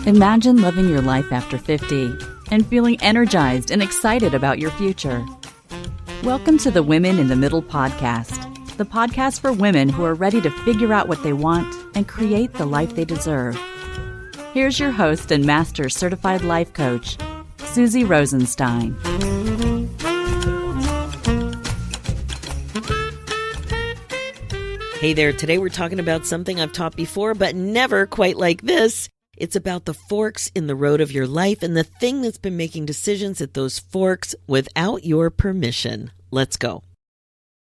Imagine living your life after 50 and feeling energized and excited about your future. Welcome to the Women in the Middle podcast, the podcast for women who are ready to figure out what they want and create the life they deserve. Here's your host and master certified life coach, Suzy Rosenstein. Hey there, today we're talking about something I've taught before, but never quite like this. It's about the forks in the road of your life and the thing that's been making decisions at those forks without your permission. Let's go.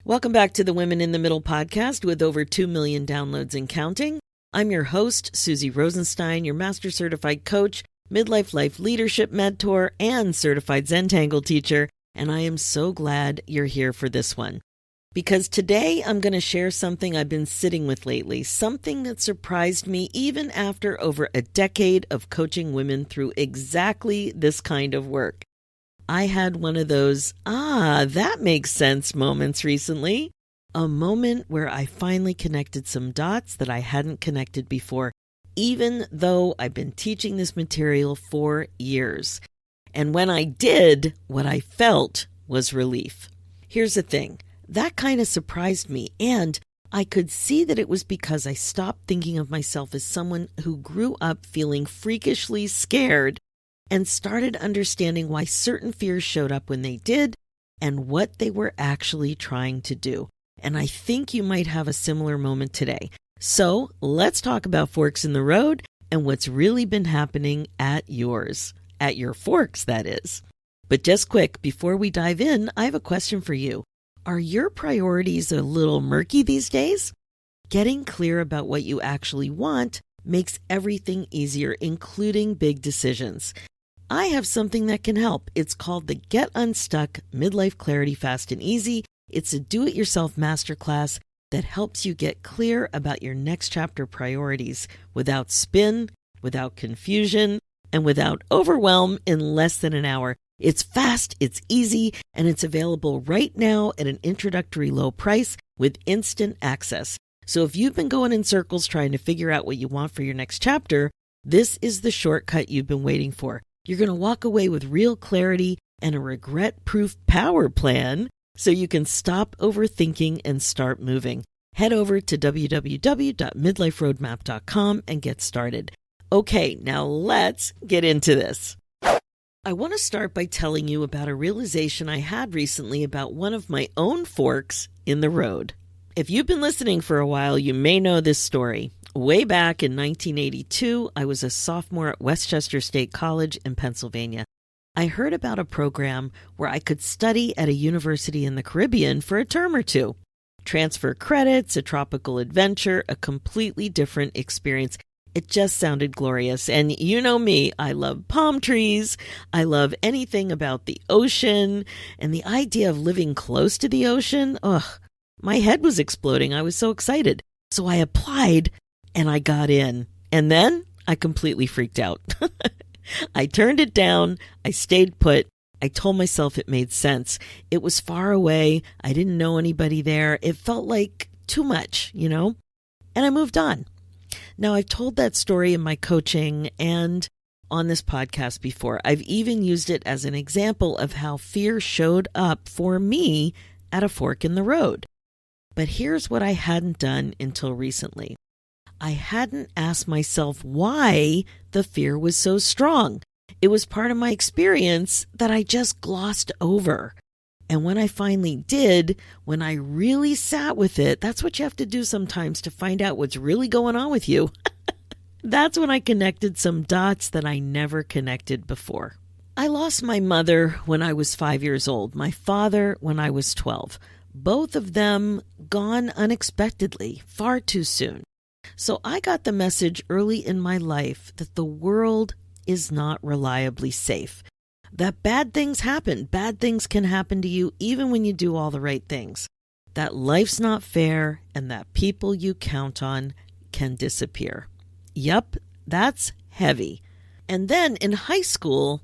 Welcome back to the Women in the Middle podcast with over 2 million downloads and counting. I'm your host, Suzy Rosenstein, your master certified coach, midlife life leadership mentor, and certified Zentangle teacher, and I am so glad you're here for this one. Because today I'm going to share something I've been sitting with lately, something that surprised me even after over a decade of coaching women through exactly this kind of work. I had one of those, that makes sense moments recently, a moment where I finally connected some dots that I hadn't connected before, even though I've been teaching this material for years. And when I did, what I felt was relief. Here's the thing. That kind of surprised me, and I could see that it was because I stopped thinking of myself as someone who grew up feeling freakishly scared and started understanding why certain fears showed up when they did and what they were actually trying to do. And I think you might have a similar moment today. So let's talk about forks in the road and what's really been happening at yours, at your forks, that is. But just quick, before we dive in, I have a question for you. Are your priorities a little murky these days? Getting clear about what you actually want makes everything easier, including big decisions. I have something that can help. It's called the Get Unstuck Midlife Clarity Fast and Easy. It's a do-it-yourself masterclass that helps you get clear about your next chapter priorities without spin, without confusion, and without overwhelm in less than an hour. It's fast, it's easy, and it's available right now at an introductory low price with instant access. So if you've been going in circles trying to figure out what you want for your next chapter, this is the shortcut you've been waiting for. You're going to walk away with real clarity and a regret-proof power plan so you can stop overthinking and start moving. Head over to www.midliferoadmap.com and get started. Okay, now let's get into this. I want to start by telling you about a realization I had recently about one of my own forks in the road. If you've been listening for a while, you may know this story. Way back in 1982, I was a sophomore at Westchester State College in Pennsylvania. I heard about a program where I could study at a university in the Caribbean for a term or two. Transfer credits, a tropical adventure, a completely different experience. It just sounded glorious. And you know me, I love palm trees. I love anything about the ocean. And the idea of living close to the ocean, my head was exploding. I was so excited. So I applied and I got in. And then I completely freaked out. I turned it down. I stayed put. I told myself it made sense. It was far away. I didn't know anybody there. It felt like too much, And I moved on. Now, I've told that story in my coaching and on this podcast before. I've even used it as an example of how fear showed up for me at a fork in the road. But here's what I hadn't done until recently. I hadn't asked myself why the fear was so strong. It was part of my experience that I just glossed over. And when I finally did, when I really sat with it, that's what you have to do sometimes to find out what's really going on with you. That's when I connected some dots that I never connected before. I lost my mother when I was 5 years old, my father when I was 12. Both of them gone unexpectedly, far too soon. So I got the message early in my life that the world is not reliably safe. That bad things happen. Bad things can happen to you even when you do all the right things. That life's not fair and that people you count on can disappear. Yup, that's heavy. And then in high school,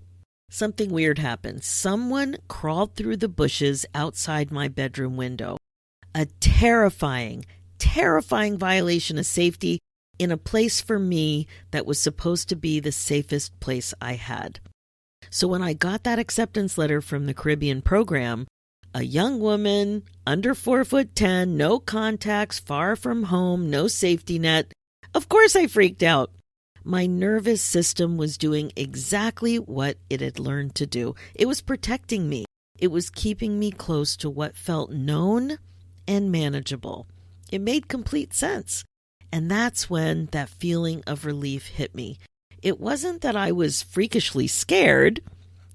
something weird happened. Someone crawled through the bushes outside my bedroom window. A terrifying violation of safety in a place for me that was supposed to be the safest place I had. So when I got that acceptance letter from the Caribbean program, a young woman, under 4'10", no contacts, far from home, no safety net, of course I freaked out. My nervous system was doing exactly what it had learned to do. It was protecting me. It was keeping me close to what felt known and manageable. It made complete sense. And that's when that feeling of relief hit me. It wasn't that I was freakishly scared.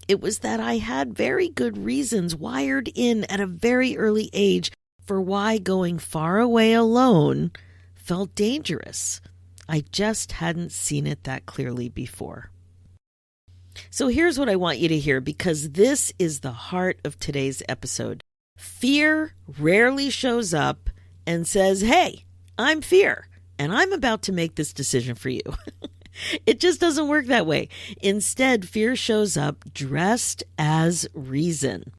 It was that I had very good reasons wired in at a very early age for why going far away alone felt dangerous. I just hadn't seen it that clearly before. So here's what I want you to hear, because this is the heart of today's episode. Fear rarely shows up and says, "Hey, I'm fear, and I'm about to make this decision for you." It just doesn't work that way. Instead, fear shows up dressed as reason.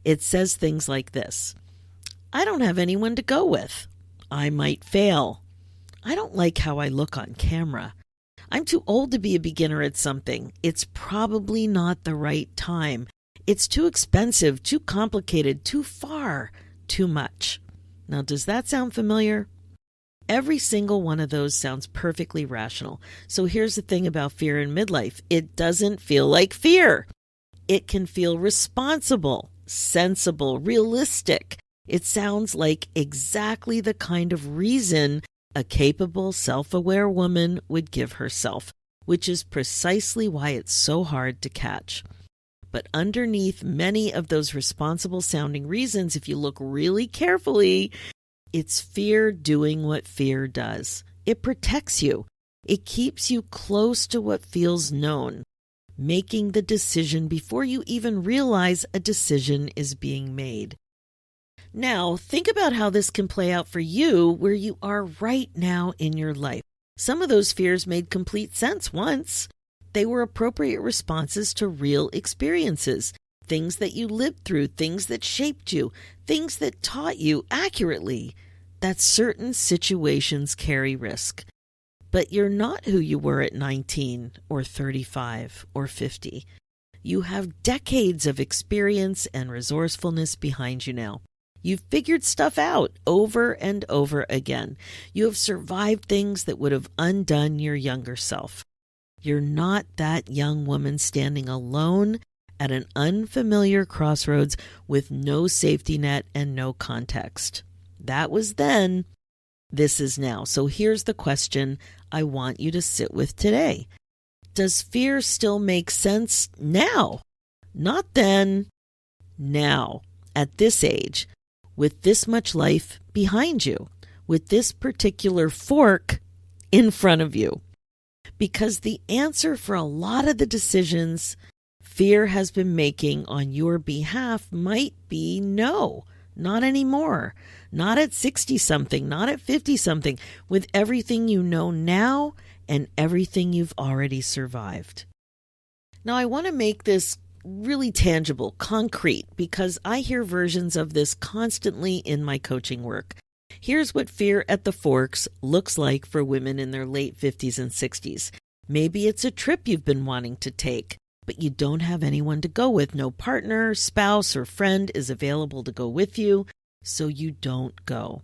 It says things like this: I don't have anyone to go with. I might fail. I don't like how I look on camera. I'm too old to be a beginner at something. It's probably not the right time. It's too expensive, too complicated, too far, too much. Now, does that sound familiar? Every single one of those sounds perfectly rational. So here's the thing about fear in midlife. It doesn't feel like fear. It can feel responsible, sensible, realistic. It sounds like exactly the kind of reason a capable, self-aware woman would give herself, which is precisely why it's so hard to catch. But underneath many of those responsible-sounding reasons, if you look really carefully, it's fear doing what fear does. It protects you. It keeps you close to what feels known, making the decision before you even realize a decision is being made. Now, think about how this can play out for you where you are right now in your life. Some of those fears made complete sense once. They were appropriate responses to real experiences, things that you lived through, things that shaped you, things that taught you accurately that certain situations carry risk. But you're not who you were at 19 or 35 or 50. You have decades of experience and resourcefulness behind you now. You've figured stuff out over and over again. You have survived things that would have undone your younger self. You're not that young woman standing alone at an unfamiliar crossroads with no safety net and no context. That was then. This is now. So here's the question I want you to sit with today. Does fear still make sense now? Not then. Now, at this age, with this much life behind you, with this particular fork in front of you. Because the answer for a lot of the decisions fear has been making on your behalf might be no, not anymore. Not at 60-something, not at 50-something, with everything you know now and everything you've already survived. Now, I want to make this really tangible, concrete, because I hear versions of this constantly in my coaching work. Here's what fear at the forks looks like for women in their late 50s and 60s. Maybe it's a trip you've been wanting to take, but you don't have anyone to go with. No partner, spouse, or friend is available to go with you, so you don't go.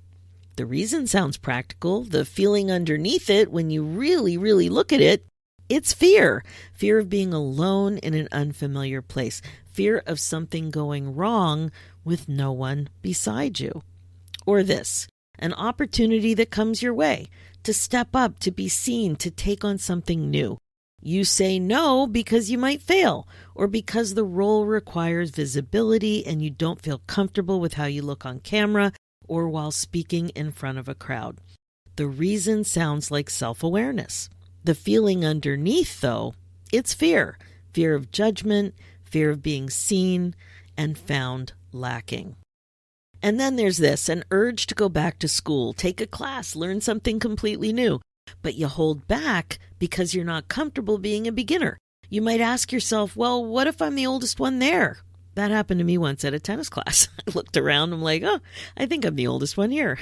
The reason sounds practical. The feeling underneath it, when you really, really look at it, it's fear. Fear of being alone in an unfamiliar place. Fear of something going wrong with no one beside you. Or this, an opportunity that comes your way to step up, to be seen, to take on something new. You say no because you might fail, or because the role requires visibility and you don't feel comfortable with how you look on camera or while speaking in front of a crowd. The reason sounds like self-awareness. The feeling underneath, though, it's fear. Fear of judgment, fear of being seen and found lacking. And then there's this, an urge to go back to school, take a class, learn something completely new. But you hold back because you're not comfortable being a beginner. You might ask yourself, well, what if I'm the oldest one there? That happened to me once at a tennis class. I looked around, I'm like, oh, I think I'm the oldest one here.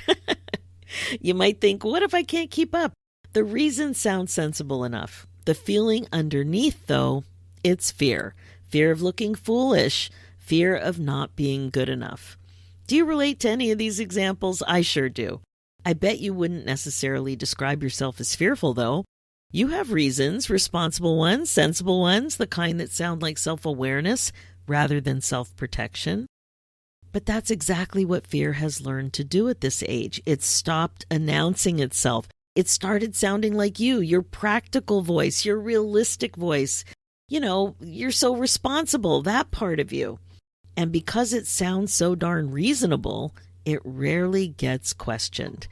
You might think, what if I can't keep up? The reason sounds sensible enough. The feeling underneath, though, it's fear. Fear of looking foolish. Fear of not being good enough. Do you relate to any of these examples? I sure do. I bet you wouldn't necessarily describe yourself as fearful, though. You have reasons, responsible ones, sensible ones, the kind that sound like self-awareness rather than self-protection. But that's exactly what fear has learned to do at this age. It stopped announcing itself. It started sounding like you, your practical voice, your realistic voice. You know, you're so responsible, that part of you. And because it sounds so darn reasonable, it rarely gets questioned.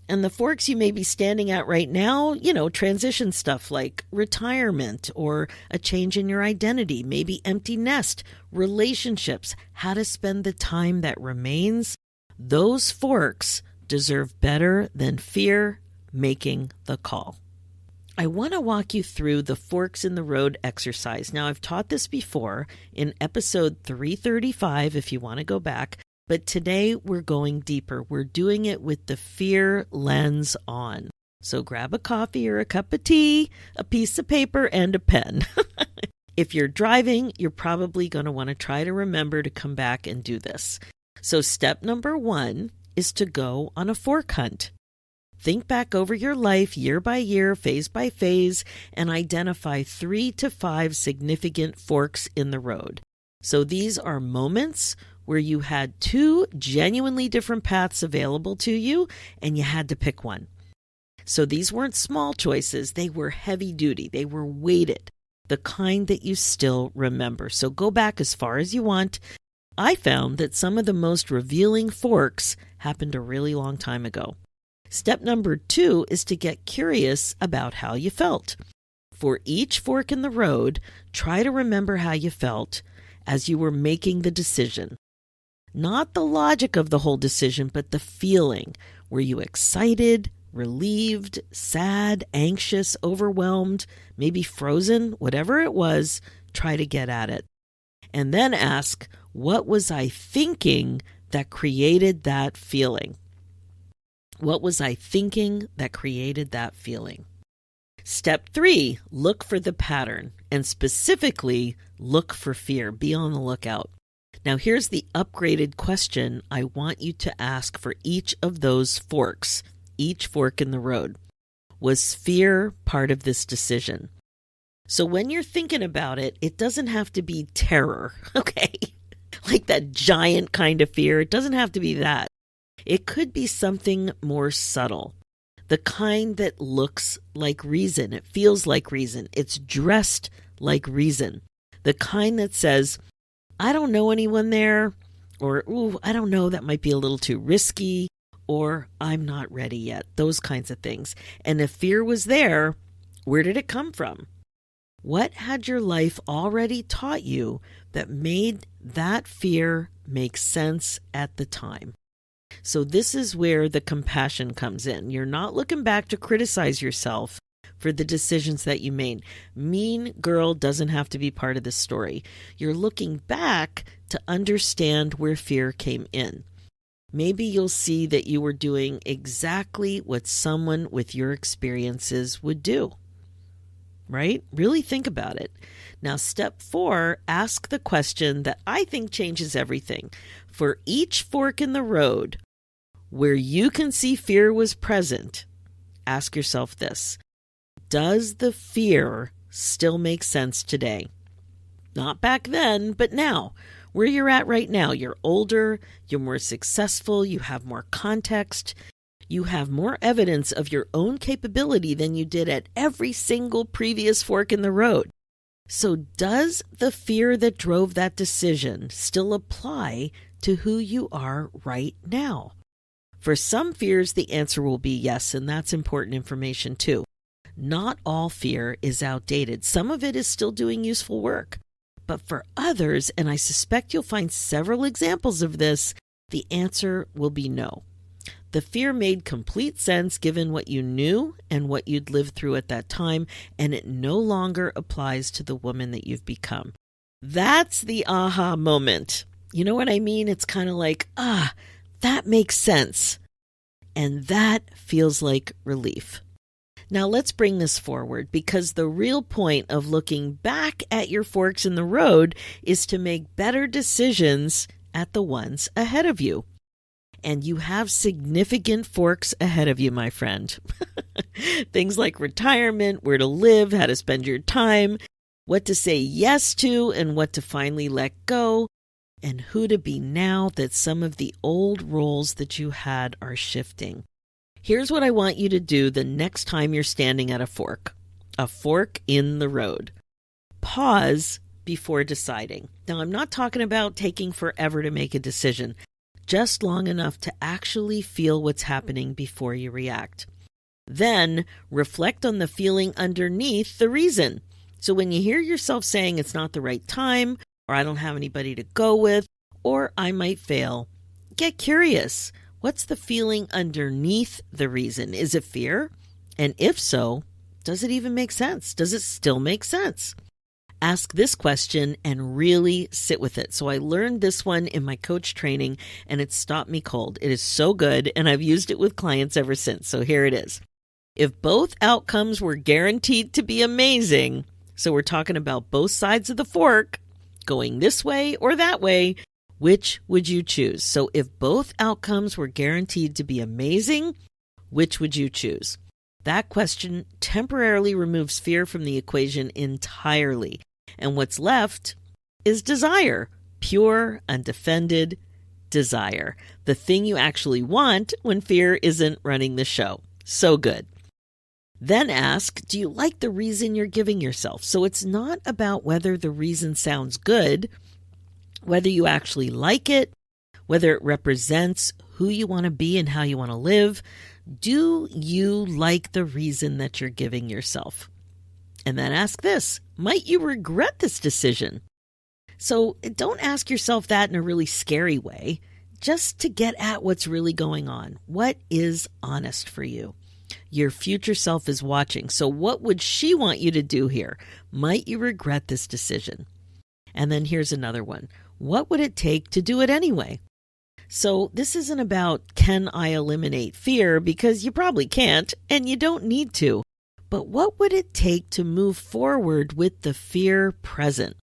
And the forks you may be standing at right now, transition stuff like retirement or a change in your identity, maybe empty nest, relationships, how to spend the time that remains. Those forks deserve better than fear making the call. I want to walk you through the forks in the road exercise. Now, I've taught this before in episode 335, if you want to go back. But today we're going deeper. We're doing it with the fear lens on. So grab a coffee or a cup of tea, a piece of paper, and a pen. If you're driving, you're probably going to want to try to remember to come back and do this. So step number 1 is to go on a fork hunt. Think back over your life year by year, phase by phase, and identify 3 to 5 significant forks in the road. So these are moments where you had 2 genuinely different paths available to you and you had to pick one. So these weren't small choices. They were heavy duty. They were weighted, the kind that you still remember. So go back as far as you want. I found that some of the most revealing forks happened a really long time ago. Step number 2 is to get curious about how you felt. For each fork in the road, try to remember how you felt as you were making the decision. Not the logic of the whole decision, but the feeling. Were you excited, relieved, sad, anxious, overwhelmed, maybe frozen? Whatever it was, try to get at it. And then ask, what was I thinking that created that feeling? What was I thinking that created that feeling? Step 3, look for the pattern, and specifically look for fear. Be on the lookout. Now, here's the upgraded question I want you to ask for each of those forks, each fork in the road. Was fear part of this decision? So when you're thinking about it, it doesn't have to be terror, okay? Like that giant kind of fear. It doesn't have to be that. It could be something more subtle, the kind that looks like reason. It feels like reason. It's dressed like reason. The kind that says, I don't know anyone there, or, ooh, I don't know, that might be a little too risky, or I'm not ready yet, those kinds of things. And if fear was there, where did it come from? What had your life already taught you that made that fear make sense at the time? So this is where the compassion comes in. You're not looking back to criticize yourself for the decisions that you made. Mean girl doesn't have to be part of the story. You're looking back to understand where fear came in. Maybe you'll see that you were doing exactly what someone with your experiences would do. Right? Really think about it. Now, step 4, ask the question that I think changes everything. For each fork in the road where you can see fear was present, ask yourself this. Does the fear still make sense today? Not back then, but now. Where you're at right now, you're older, you're more successful, you have more context, you have more evidence of your own capability than you did at every single previous fork in the road. So does the fear that drove that decision still apply to who you are right now? For some fears, the answer will be yes, and that's important information too. Not all fear is outdated. Some of it is still doing useful work. But for others, and I suspect you'll find several examples of this, the answer will be no. The fear made complete sense given what you knew and what you'd lived through at that time, and it no longer applies to the woman that you've become. That's the aha moment. You know what I mean? It's kind of like, that makes sense. And that feels like relief. Now let's bring this forward, because the real point of looking back at your forks in the road is to make better decisions at the ones ahead of you. And you have significant forks ahead of you, my friend. Things like retirement, where to live, how to spend your time, what to say yes to and what to finally let go, and who to be now that some of the old roles that you had are shifting. Here's what I want you to do the next time you're standing at a fork in the road. Pause before deciding. Now, I'm not talking about taking forever to make a decision, just long enough to actually feel what's happening before you react. Then reflect on the feeling underneath the reason. So when you hear yourself saying it's not the right time, or I don't have anybody to go with, or I might fail, get curious. What's the feeling underneath the reason? Is it fear? And if so, does it even make sense? Does it still make sense? Ask this question and really sit with it. So I learned this one in my coach training, and it stopped me cold. It is so good, and I've used it with clients ever since. So here it is. If both outcomes were guaranteed to be amazing, so we're talking about both sides of the fork, going this way or that way, which would you choose? So if both outcomes were guaranteed to be amazing, which would you choose? That question temporarily removes fear from the equation entirely. And what's left is desire, pure, undefended desire. The thing you actually want when fear isn't running the show. So good. Then ask, do you like the reason you're giving yourself? So it's not about whether the reason sounds good, whether you actually like it, whether it represents who you want to be and how you want to live. Do you like the reason that you're giving yourself? And then ask this, might you regret this decision? So don't ask yourself that in a really scary way, just to get at what's really going on. What is honest for you? Your future self is watching. So what would she want you to do here? Might you regret this decision? And then here's another one. What would it take to do it anyway? So this isn't about, can I eliminate fear? Because you probably can't, and you don't need to. But what would it take to move forward with the fear present?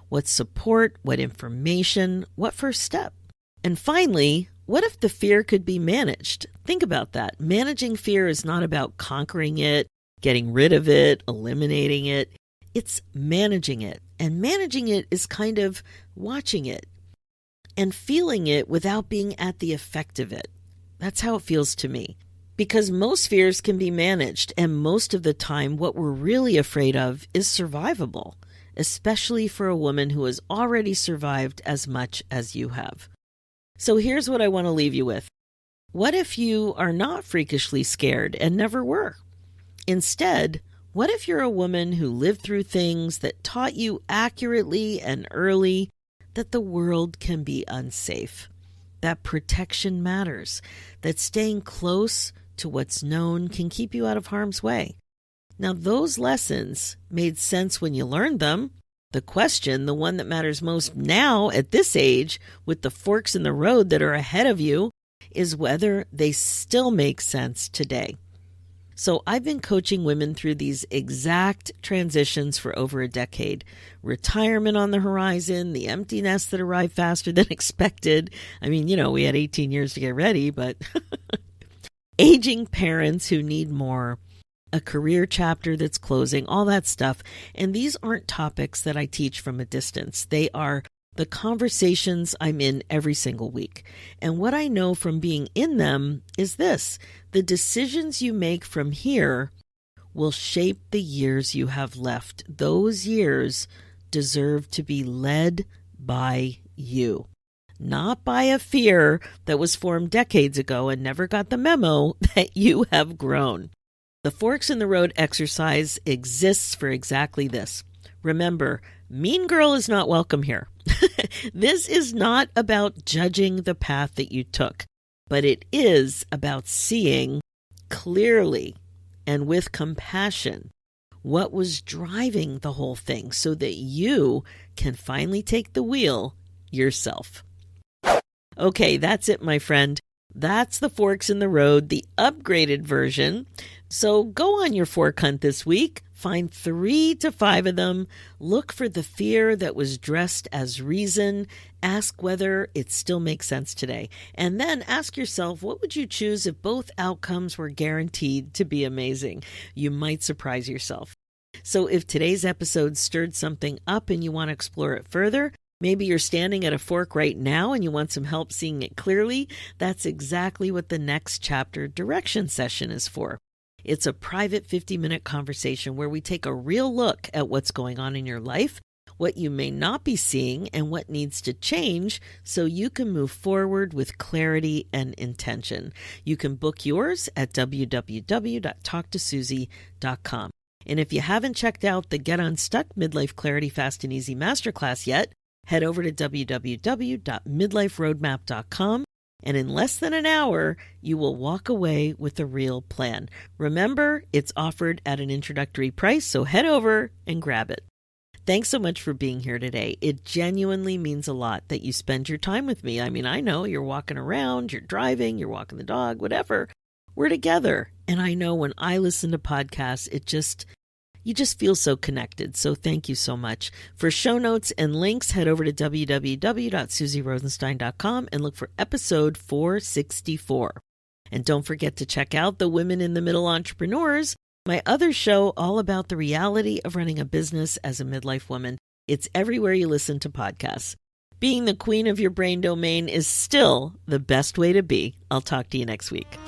What support, what information, what first step? And finally, what if the fear could be managed? Think about that. Managing fear is not about conquering it, getting rid of it, eliminating it. It's managing it. And managing it is kind of watching it and feeling it without being at the effect of it. That's how it feels to me. Because most fears can be managed, and most of the time what we're really afraid of is survivable, especially for a woman who has already survived as much as you have. So here's what I want to leave you with. What if you are not freakishly scared and never were? Instead, what if you're a woman who lived through things that taught you accurately and early that the world can be unsafe, that protection matters, that staying close to what's known can keep you out of harm's way? Now, those lessons made sense when you learned them. The question, the one that matters most now at this age, with the forks in the road that are ahead of you, is whether they still make sense today. So I've been coaching women through these exact transitions for over a decade. Retirement on the horizon, the empty nest that arrived faster than expected. I mean, we had 18 years to get ready, but aging parents who need more, a career chapter that's closing, all that stuff. And these aren't topics that I teach from a distance. They are the conversations I'm in every single week. And what I know from being in them is this: the decisions you make from here will shape the years you have left. Those years deserve to be led by you, not by a fear that was formed decades ago and never got the memo that you have grown. The Forks in the Road exercise exists for exactly this. Remember, mean girl is not welcome here. This is not about judging the path that you took, but it is about seeing clearly and with compassion what was driving the whole thing so that you can finally take the wheel yourself. Okay, that's it, my friend. That's the Forks in the Road, the upgraded version. So go on your fork hunt this week. Find 3 to 5 of them. Look for the fear that was dressed as reason. Ask whether it still makes sense today. And then ask yourself, what would you choose if both outcomes were guaranteed to be amazing? You might surprise yourself. So if today's episode stirred something up and you want to explore it further, maybe you're standing at a fork right now and you want some help seeing it clearly, that's exactly what the next chapter direction session is for. It's a private 50-minute conversation where we take a real look at what's going on in your life, what you may not be seeing, and what needs to change so you can move forward with clarity and intention. You can book yours at www.talktosuzy.com. And if you haven't checked out the Get Unstuck Midlife Clarity Fast and Easy Masterclass yet, head over to www.midliferoadmap.com. And in less than an hour, you will walk away with a real plan. Remember, it's offered at an introductory price, so head over and grab it. Thanks so much for being here today. It genuinely means a lot that you spend your time with me. I mean, I know you're walking around, you're driving, you're walking the dog, whatever. We're together. And I know when I listen to podcasts, you just feel so connected. So thank you so much. For show notes and links, head over to www.suzyrosenstein.com and look for episode 464. And don't forget to check out the Women in the Middle Entrepreneurs, my other show all about the reality of running a business as a midlife woman. It's everywhere you listen to podcasts. Being the queen of your brain domain is still the best way to be. I'll talk to you next week.